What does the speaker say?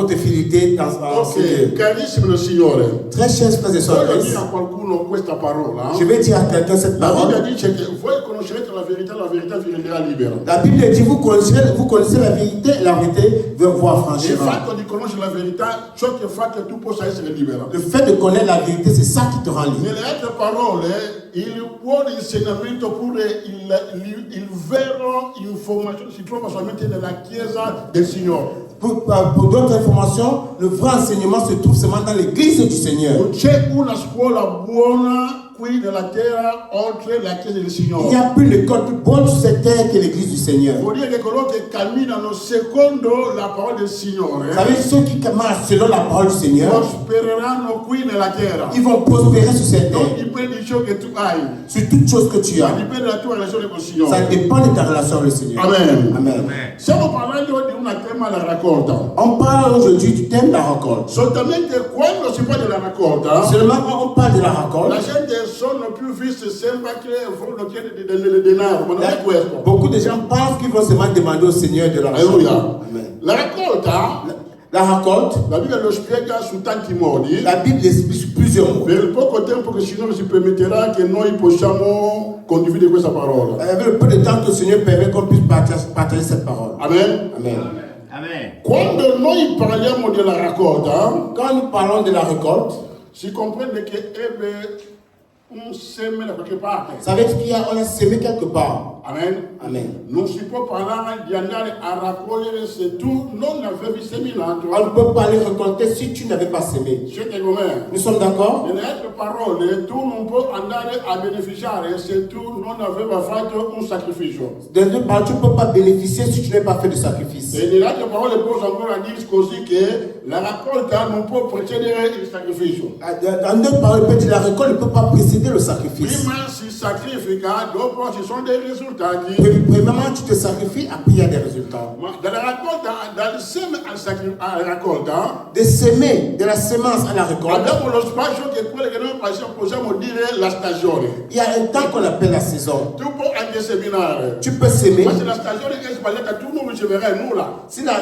votre fidélité dans ce Dieu. Carissimo del Signore. Très chers frères et sœurs, Voglio dire a qualcuno questa parola. je vais dire à quelqu'un cette La parole. Bibbia dice che voi conoscerete la verità vi renderà libero. La Bible dit vous connaissez la vérité vous Il affranchira. fatto di conoscere la verità, ciò che fa che tu possa essere libero. Le fait de connaître la vérité, c'est ça qui te rend libre. Nelle altre parole, il buon insegnamento pure il vero informazione si trova solamente nella Chiesa del Signore. Pour d'autres informations, le vrai enseignement se trouve seulement dans l'église du Seigneur. Non c'è una scuola buona qui nella terra oltre la Chiesa del Il n'y Signore. a plus d'école plus bonne sur cette terre que l'église du Seigneur. Vuol dire che coloro che camminano secondo la parola del Signore Vous savez, ceux qui marchent selon la parole du Seigneur, prospereranno qui nella terra. ils vont prospérer sur cette Non terre. dipende di ciò che tu hai, Sur toute chose que tu ma as. dipende dalla tua relazione col Ça Signore. dépend de ta relation avec le Seigneur. Amen. Amen. Stiamo parlando di un tema della raccolta. On parle aujourd'hui du thème de la récolte. Soltanto quando si parla della raccolta, Seulement quand on parle de la la récolte, gente sono più viste sembra che vogliono chiedere del denaro, ma non è questo. beaucoup de gens pensent qu'ils vont seulement demander au Seigneur de l'argent. Alleluia. Amen. La raccolta, La récolte, la Bibbia lo spiega su tanti modi. la Bible explique sur plusieurs mots. Per il poco tempo che il Signore ci permetterà che noi possiamo condividere questa parola. Avec le peu de temps que le Seigneur permet qu'on puisse partager cette parole. Amen. Amen. Amen. Quando noi parliamo della raccolta, Quand nous parlons de la récolte, si comprende che ebbe un seme da qualche parte. ça veut dire qu'on a semé quelque part. Amen. Amen. Non si può parlare di andare a raccogliere se tu non avevi seminato. On ne peut pas les récolter si tu n'avais pas semé. Siete con me? Nous sommes d'accord? Nelle altre parole, tu non puoi andare a beneficiare se tu non avevi fatto un sacrificio. De deux parts, tu ne peux pas bénéficier si tu n'as pas fait de sacrifice. E nelle altre parole posso ancora dire così che la raccolta non può precedere il sacrificio. En deux parts, peut dire la récolte ne peut pas précéder le sacrifice. Prima si sacrifica, dopo ci sono dei risultati. Premièrement, tu te sacrifies, après il y a des résultats. Ma dalla raccolta, dal seme alla raccolta, De semer, de la semence à la récolte, abbiamo lo spazio che è quello che noi possiamo dire la stagione. il y a un temps qu'on appelle la saison. Tu puoi anche seminare, Tu peux semer. ma se la stagione è sbagliata tu non riceverai nulla. Si la